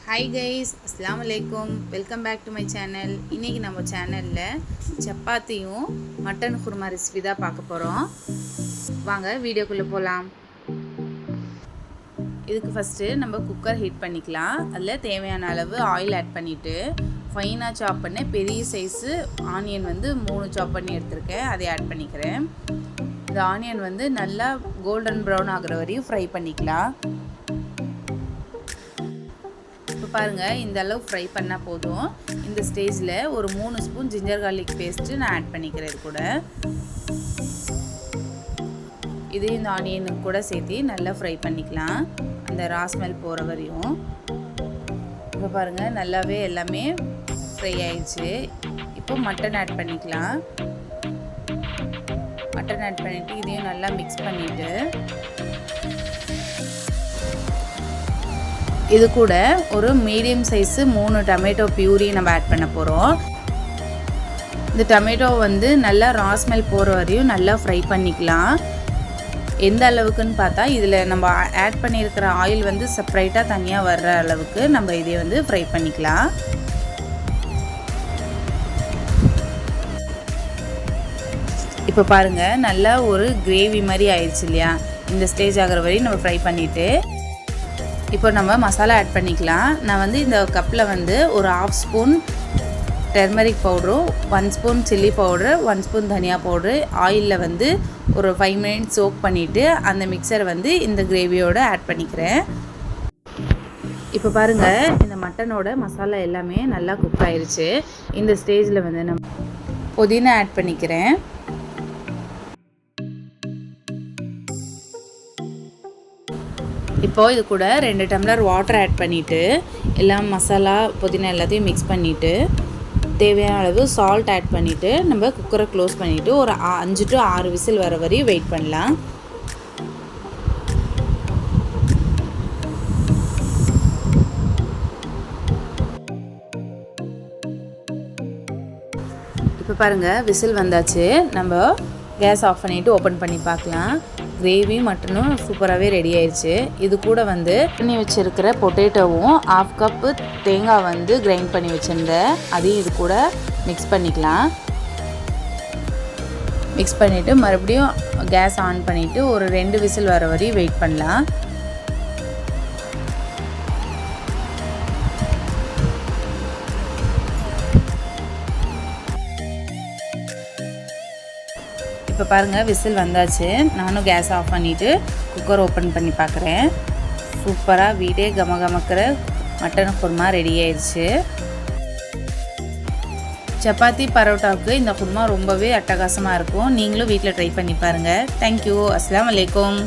Hi guys, அஸ்ஸலாமு அலைக்கும். Welcome back to my channel. இன்றைக்கி நம்ம சேனலில் சப்பாத்தியும் மட்டன் குருமா ரெசிபி தான் பார்க்க போகிறோம். வாங்க வீடியோக்குள்ளே போகலாம். இதுக்கு ஃபஸ்ட்டு நம்ம குக்கர் ஹீட் பண்ணிக்கலாம். அதில் தேவையான அளவு ஆயில் ஆட் பண்ணிவிட்டு ஃபைனாக சாப் பண்ண பெரிய சைஸு ஆனியன் 3 சாப் பண்ணி எடுத்துருக்கேன். அதை ஆட் பண்ணிக்கிறேன். இந்த ஆனியன் நல்லா கோல்டன் ப்ரௌன் ஆகிற வரையும் ஃப்ரை பண்ணிக்கலாம். இப்போ பாருங்கள், இந்த அளவு ஃப்ரை பண்ணால் போதும். இந்த ஸ்டேஜில் ஒரு 3 ஸ்பூன் ஜிஞ்சர் கார்லிக் பேஸ்ட்டு நான் ஆட் பண்ணிக்கிறேன். இது கூட இது இந்த ஆனியனுக்கு கூட சேர்த்து நல்லா ஃப்ரை பண்ணிக்கலாம், அந்த ரா ஸ்மெல் போகிற வரையும். இப்போ பாருங்கள், நல்லாவே எல்லாமே ஃப்ரை ஆயிடுச்சு. இப்போ மட்டன் ஆட் பண்ணிக்கலாம். மட்டன் ஆட் பண்ணிவிட்டு இதையும் நல்லா மிக்ஸ் பண்ணிவிட்டு இது கூட ஒரு மீடியம் சைஸு 3 டொமேட்டோ பியூரி நம்ம ஆட் பண்ண போகிறோம். இந்த டொமேட்டோ நல்லா ரா ஸ்மெல் போகிற வரையும் நல்லா ஃப்ரை பண்ணிக்கலாம். எந்த அளவுக்குன்னு பார்த்தா இதில் நம்ம ஆட் பண்ணியிருக்கிற ஆயில் செப்பரேட்டாக தனியாக வர்ற அளவுக்கு நம்ம இதை ஃப்ரை பண்ணிக்கலாம். இப்போ பாருங்கள், நல்லா ஒரு கிரேவி மாதிரி ஆயிடுச்சு இல்லையா? இந்த ஸ்டேஜ் ஆகிற வரையும் நம்ம ஃப்ரை பண்ணிவிட்டு இப்போ நம்ம மசாலா ஆட் பண்ணிக்கலாம். நான் இந்த கப்பில் ஒரு 1/2 ஸ்பூன் டர்மரிக் பவுடரும் 1 ஸ்பூன் சில்லி பவுட்ரு 1 ஸ்பூன் தனியா பவுட்ரு ஆயிலில் ஒரு 5 மினிட்ஸ் சோக் பண்ணிவிட்டு அந்த மிக்சரை இந்த கிரேவியோடு ஆட் பண்ணிக்கிறேன். இப்போ பாருங்கள், இந்த மட்டனோட மசாலா எல்லாமே நல்லா குக் ஆயிடுச்சு. இந்த ஸ்டேஜில் நம்ம புதினா ஆட் பண்ணிக்கிறேன். இப்போது இது கூட 2 டம்ளர் வாட்டர் ஆட் பண்ணிவிட்டு எல்லாம் மசாலா புதினா எல்லாத்தையும் மிக்ஸ் பண்ணிவிட்டு தேவையான அளவு சால்ட் ஆட் பண்ணிவிட்டு நம்ம குக்கரை க்ளோஸ் பண்ணிவிட்டு ஒரு 5 to 6 விசில் வர வரையும் வெயிட் பண்ணலாம். இப்போ பாருங்கள், விசில் வந்தாச்சு. நம்ம கேஸ் ஆஃப் பண்ணிவிட்டு ஓப்பன் பண்ணி பார்க்கலாம். கிரேவி மட்டனும் சூப்பராகவே ரெடி ஆயிடுச்சு. இது கூட பண்ணி வச்சுருக்கிற பொட்டேட்டோவும் 1/2 கப்பு தேங்காய் கிரைண்ட் பண்ணி வச்சுருந்தேன், அதையும் இது கூட மிக்ஸ் பண்ணிக்கலாம். மிக்ஸ் பண்ணிவிட்டு மறுபடியும் கேஸ் ஆன் பண்ணிவிட்டு ஒரு 2 விசில் வர வரையும் வெயிட் பண்ணலாம். இப்போ பாருங்கள், விசில் வந்தாச்சு. நானும் கேஸ் ஆஃப் பண்ணிவிட்டு குக்கர் ஓப்பன் பண்ணி பார்க்குறேன். சூப்பராக வீடே கமகமக்கிற மட்டன் குருமா ரெடி ஆயிடுச்சு. சப்பாத்தி பரோட்டாவுக்கு இந்த குருமா ரொம்பவே அட்டகாசமாக இருக்கும். நீங்களும் வீட்டில் ட்ரை பண்ணி பாருங்கள். தேங்க்யூ. அஸ்ஸலாமு அலைக்கும்.